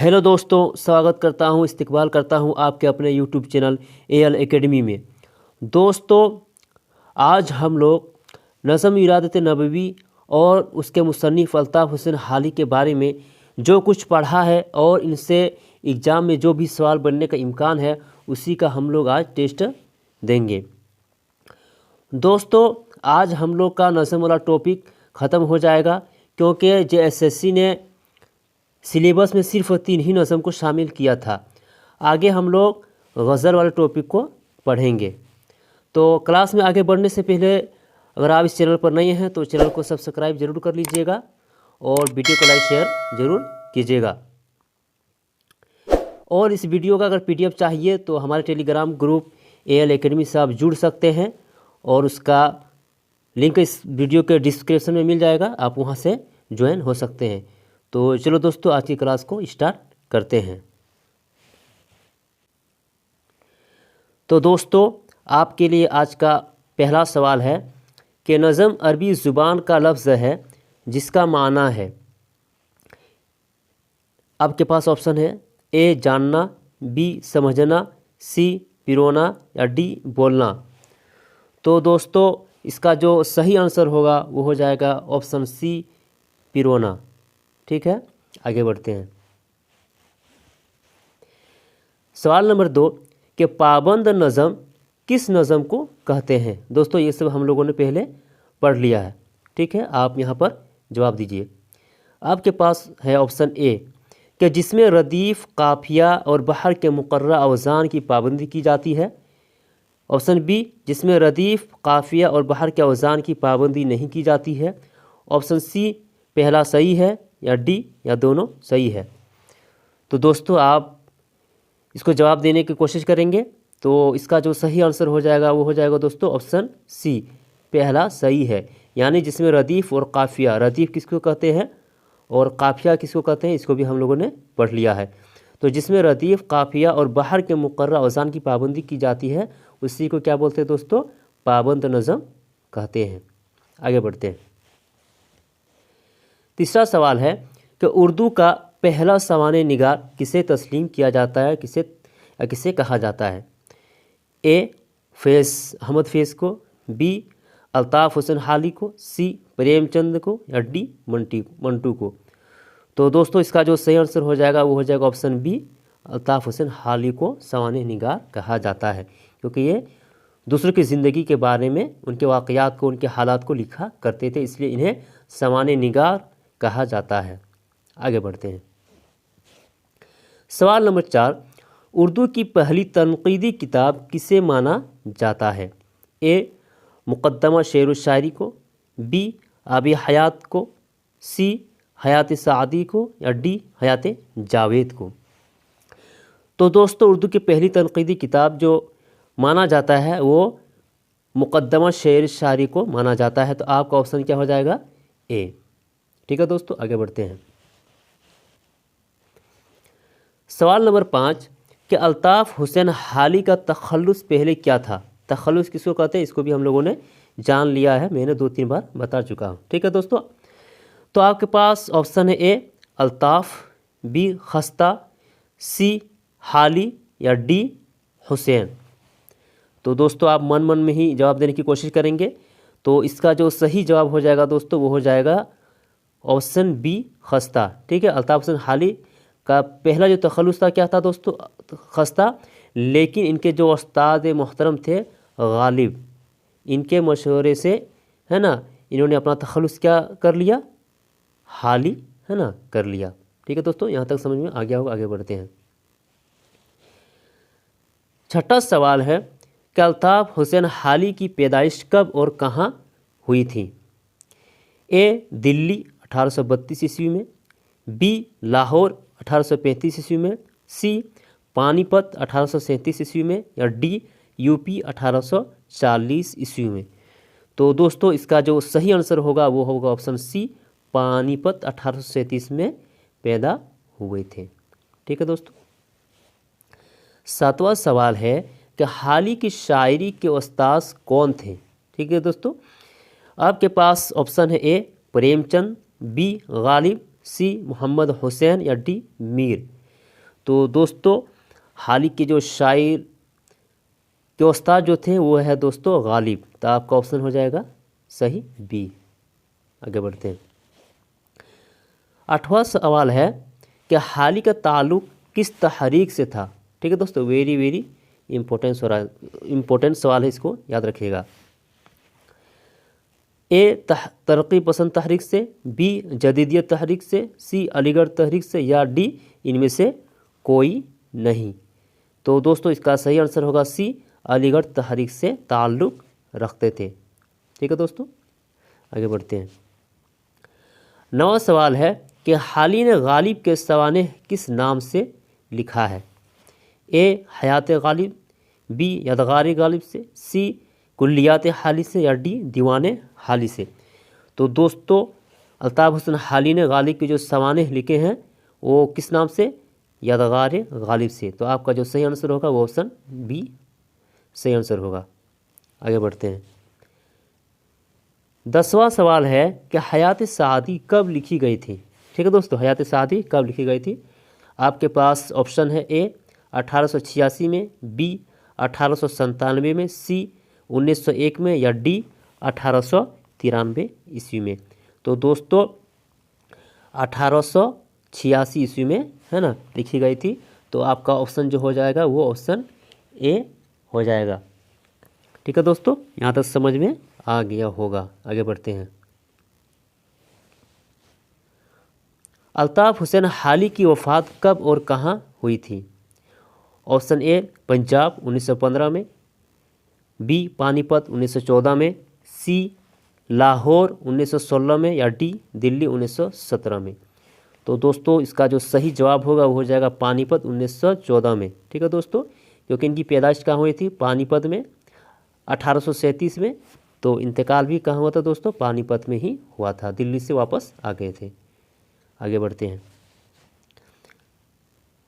Hello दोस्तों, स्वागत करता हूं, इस्तकबाल करता हूं आपके अपने यूट्यूब चैनल एएल एकेडमी में। दोस्तों, आज हम लोग नज़्म इरादत नबवी और उसके मुसन्निफ़ अल्ताफ़ हुसैन हाली के बारे में जो कुछ पढ़ा है और इनसे एग्ज़ाम में जो भी सवाल बनने का इम्कान है उसी का हम लोग आज टेस्ट देंगे। दोस्तों, आज हम लोग का नज़्म वाला टॉपिक ख़त्म हो जाएगा क्योंकि JSSC ने सिलेबस में सिर्फ 3 ही नज़्म को शामिल किया था। आगे हम लोग गज़ल वाले टॉपिक को पढ़ेंगे। तो क्लास में आगे बढ़ने से पहले अगर आप इस चैनल पर नए हैं तो चैनल को सब्सक्राइब ज़रूर कर लीजिएगा और वीडियो को लाइक शेयर ज़रूर कीजिएगा। और इस वीडियो का अगर PDF चाहिए तो हमारे टेलीग्राम ग्रुप एएल एकेडमी से आप जुड़ सकते हैं और उसका लिंक इस वीडियो के डिस्क्रिप्शन में मिल जाएगा, आप वहां से ज्वाइन हो सकते हैं। तो चलो दोस्तों, आज की क्लास को स्टार्ट करते हैं। तो दोस्तों, आपके लिए आज का पहला सवाल है कि नज़्म अरबी ज़ुबान का लफ्ज़ है जिसका माना है। आपके पास ऑप्शन है ए जानना, बी समझना, सी पिरोना या डी बोलना। तो दोस्तों, इसका जो सही आंसर होगा वो हो जाएगा ऑप्शन सी पिरोना। ठीक है, आगे बढ़ते हैं। सवाल नंबर 2 कि पाबंद नज़्म किस नज़्म को कहते हैं। दोस्तों, ये सब हम लोगों ने पहले पढ़ लिया है। ठीक है, आप यहाँ पर जवाब दीजिए। आपके पास है ऑप्शन ए कि जिसमें रदीफ़, काफिया और बहर के मुकर्रर अवज़ान की पाबंदी की जाती है। ऑप्शन बी जिसमें रदीफ़, काफिया और बहर के अवज़ान की पाबंदी नहीं की जाती है। ऑप्शन सी पहला सही है या डी या दोनों सही है। तो दोस्तों, आप इसको जवाब देने की कोशिश करेंगे तो इसका जो सही आंसर हो जाएगा वो हो जाएगा दोस्तों ऑप्शन सी पहला सही है। यानी जिसमें रदीफ़ और काफिया, रदीफ़ किसको कहते हैं और काफिया किसको कहते हैं, इसको भी हम लोगों ने पढ़ लिया है। तो जिसमें रदीफ़, काफिया और बहर के मुकर्रर अवज़ान की पाबंदी की जाती है उसी को क्या बोलते हैं दोस्तों, पाबंद नज़्म कहते हैं। आगे बढ़ते हैं। तीसरा सवाल है कि उर्दू का पहला सामान्य निगार किसे तस्लीम किया जाता है, किसे कहा जाता है। ए फैज़ अहमद फैज़ को, बी अल्ताफ़ हुसैन हाली को, सी प्रेमचंद को या डी मंटू को। तो दोस्तों, इसका जो सही आंसर हो जाएगा वो हो जाएगा ऑप्शन बी अल्ताफ़ हुसैन हाली को सामान्य निगार कहा जाता है, क्योंकि ये दूसरों की ज़िंदगी के बारे में, उनके वाक़यात को, उनके हालात को लिखा करते थे, इसलिए इन्हें सामान्य निगार कहा जाता है। आगे बढ़ते हैं। सवाल नंबर 4 उर्दू की पहली तनक़ीदी किताब किसे माना जाता है। ए मुक़द्दमा शेर व शायरी को, बी आबी हयात को, सी हयात सादी को या डी हयात जावेद को। तो दोस्तों, उर्दू की पहली तनक़ीदी किताब जो माना जाता है वो मुक़द्दमा शेर शायरी को माना जाता है। तो आपका ऑप्शन क्या हो जाएगा, ए। ठीक है दोस्तों, आगे बढ़ते हैं। सवाल नंबर 5 कि अल्ताफ़ हुसैन हाली का तखल्लुस पहले क्या था। तखल्लुस किसको कहते हैं, इसको भी हम लोगों ने जान लिया है, मैंने 2-3 बार बता चुका हूँ। ठीक है दोस्तों, तो आपके पास ऑप्शन है ए अल्ताफ़, बी खस्ता, सी हाली या डी हुसैन। तो दोस्तों, आप मन मन में ही जवाब देने की कोशिश करेंगे तो इसका जो सही जवाब हो जाएगा दोस्तों वो हो जाएगा ऑप्शन बी खस्ता। ठीक है, अल्ताफ़ हुसैन हाली का पहला जो तखल्लुस था क्या था दोस्तों, खस्ता। लेकिन इनके जो उस्ताद मोहतरम थे गालिब, इनके मशवरे से, है ना, इन्होंने अपना तखल्लुस क्या कर लिया, हाली, है ना, कर लिया। ठीक है दोस्तों, यहाँ तक समझ में आ गया होगा। आगे बढ़ते हैं। छठा सवाल है कि अल्ताफ़ हुसैन हाली की पैदाइश कब और कहाँ हुई थी। ए दिल्ली 1832 ईस्वी में, बी लाहौर 1835 ईस्वी में, सी पानीपत 1837 ईस्वी में या डी यूपी 1840 ईस्वी में। तो दोस्तों, इसका जो सही आंसर होगा वो होगा ऑप्शन सी पानीपत 1837 में पैदा हुए थे। ठीक है दोस्तों। सातवां सवाल है कि हाली की शायरी के उस्ताद कौन थे। ठीक है दोस्तों, आपके पास ऑप्शन है ए प्रेमचंद, बी गालिब, सी मोहम्मद हुसैन या डी मीर। तो दोस्तों हाल ही के जो शायर के उस्ताद जो थे वो है दोस्तों गालिब। तो आपका ऑप्शन हो जाएगा सही बी। आगे बढ़ते हैं। 8वां सवाल है कि हाल ही का ताल्लुक किस तहरीक से था। ठीक है दोस्तों, वेरी वेरी इम्पोर्टेंट सवाल है, इसको याद रखिएगा। ए तरक्की पसंद तहरीक से, बी जदीदियत तहरीक से, सी अलीगढ़ तहरीक से, या डी इनमें से कोई नहीं। तो दोस्तों इसका सही आंसर होगा सी, अलीगढ़ तहरीक से ताल्लुक़ रखते थे। ठीक है दोस्तों, आगे बढ़ते हैं। 9वां सवाल है कि हाली ने गालिब के सवानेह किस नाम से लिखा है। ए हयात गालिब, बी यादगार गालिब से, सी कुल्लियात हाली से, या डी दीवाने हाली से। तो दोस्तों अल्ताफ़ हुसैन हाली ने गालिब के जो सवानेह लिखे हैं वो किस नाम से, यादगार गालिब से। तो आपका जो सही आंसर होगा वो ऑप्शन बी सही आंसर होगा। आगे बढ़ते हैं। 10वां सवाल है कि हयात सादी कब लिखी गई थी। ठीक है दोस्तों, हयात सादी कब लिखी गई थी। आपके पास ऑप्शन है ए 1886 में, बी 1897 में, सी 1901 में, या डी 1893 ईस्वी में। तो दोस्तों 1886 ईस्वी में है ना लिखी गई थी। तो आपका ऑप्शन जो हो जाएगा वो ऑप्शन ए हो जाएगा। ठीक है दोस्तों, यहाँ तक समझ में आ गया होगा। आगे बढ़ते हैं। अल्ताफ़ हुसैन हाली की वफ़ात कब और कहाँ हुई थी। ऑप्शन ए पंजाब 1915 में, बी पानीपत 1914 में, सी लाहौर 1916 में, या डी दिल्ली 1917 में। तो दोस्तों इसका जो सही जवाब होगा वो हो जाएगा पानीपत 1914 में। ठीक है दोस्तों, क्योंकि इनकी पैदाइश कहाँ हुई थी, पानीपत में 1837 में। तो इंतकाल भी कहाँ हुआ था दोस्तों, पानीपत में ही हुआ था, दिल्ली से वापस आ गए थे। आगे बढ़ते हैं।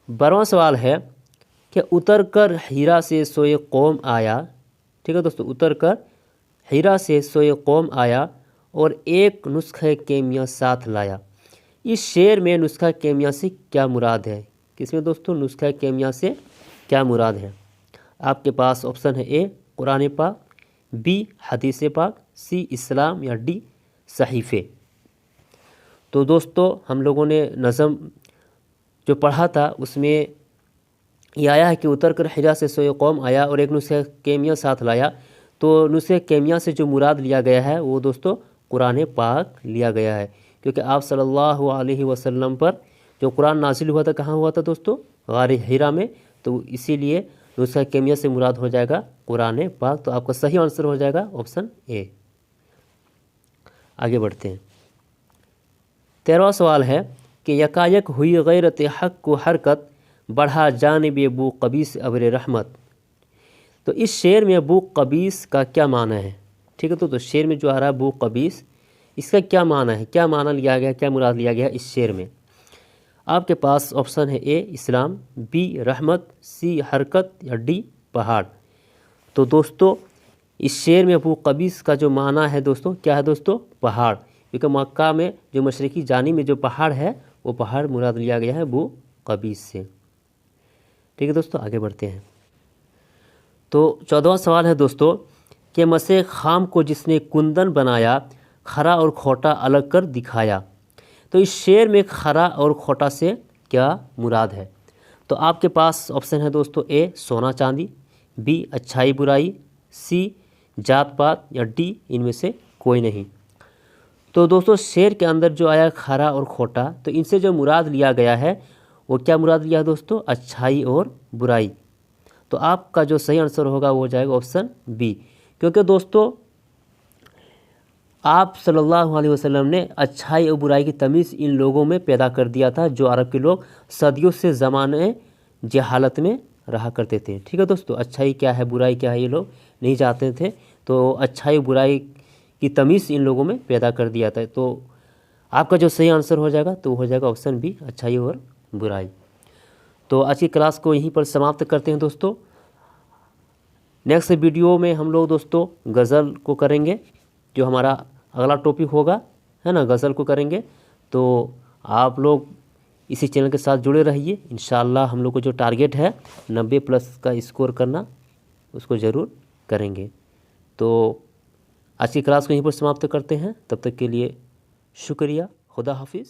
12वां सवाल है कि उतर कर हीरा से सोए कौम आया। ठीक है दोस्तों, उतर कर हीरा से सोए कौम आया और एक नुस्ख़े केमिया साथ लाया। इस शेर में नुस्ख़ा केमिया से क्या मुराद है। किसमें दोस्तों नुस्ख़ा केमिया से क्या मुराद है। आपके पास ऑप्शन है ए कुरान पाक, बी हदीस पाक, सी इस्लाम, या डी सहीफ़े। तो दोस्तों हम लोगों ने नज़म जो पढ़ा था उसमें ये आया है कि उतर कर हिरा से सोए कौम आया और एक नुस्ख़ा केमिया साथ लाया। तो नुस्ख़ा केमिया से जो मुराद लिया गया है वो दोस्तों कुरान पाक लिया गया है, क्योंकि आप सल्लल्लाहु अलैहि वसल्लम पर जो कुरान नाजिल हुआ था कहाँ हुआ था दोस्तों, गार हिरा में। तो इसीलिए नुस्ख़ा केमिया से मुराद हो जाएगा कुरान पाक। तो आपका सही आंसर हो जाएगा ऑप्शन ए। आगे बढ़ते हैं। 13वां सवाल है कि यकायक हुई गैरत हक़ को हरकत, बढ़ा जानिब बू कबीस अब्र रहमत। तो इस शेर में बू कबीस का क्या माना है। ठीक है, तो शेर में जो आ रहा है बू कबीस, इसका क्या माना है, क्या माना लिया गया, क्या मुराद लिया गया इस शेर में। आपके पास ऑप्शन है ए इस्लाम, बी रहमत, सी हरकत, या डी पहाड़। तो दोस्तों इस शेर में अबू कबीस का जो माना है दोस्तों क्या है दोस्तों, पहाड़। क्योंकि मक्का में जो मशरकी जानी में जो पहाड़ है वो पहाड़ मुराद लिया गया है अबू कबीस से। ठीक है दोस्तों, आगे बढ़ते हैं। तो 14वां सवाल है दोस्तों कि मसे खाम को जिसने कुंदन बनाया, खरा और खोटा अलग कर दिखाया। तो इस शेर में खरा और खोटा से क्या मुराद है। तो आपके पास ऑप्शन है दोस्तों ए सोना चांदी, बी अच्छाई बुराई, सी जात पात, या डी इनमें से कोई नहीं। तो दोस्तों शेर के अंदर जो आया खरा और खोटा, तो इनसे जो मुराद लिया गया है वो क्या मुराद लिया है दोस्तों, अच्छाई और बुराई। तो आपका जो सही आंसर होगा वो हो जाएगा ऑप्शन बी, क्योंकि दोस्तों आप सल्लल्लाहु अलैहि वसल्लम ने अच्छाई और बुराई की तमीज़ इन लोगों में पैदा कर दिया था, जो अरब के लोग सदियों से ज़माने जहालत में रहा करते थे। ठीक है दोस्तों, अच्छाई क्या है बुराई क्या है ये लोग नहीं जानते थे, तो अच्छाई बुराई की तमीज़ इन लोगों में पैदा कर दिया था। तो आपका जो सही आंसर हो जाएगा तो हो जाएगा ऑप्शन बी, अच्छाई और बुराई। तो आज की क्लास को यहीं पर समाप्त करते हैं दोस्तों। नेक्स्ट वीडियो में हम लोग दोस्तों गज़ल को करेंगे, जो हमारा अगला टॉपिक होगा है ना, गज़ल को करेंगे। तो आप लोग इसी चैनल के साथ जुड़े रहिए। इंशाअल्लाह हम लोग को जो टारगेट है 90+ का स्कोर करना, उसको ज़रूर करेंगे। तो आज की क्लास को यहीं पर समाप्त करते हैं। तब तक के लिए शुक्रिया। खुदा हाफिज़।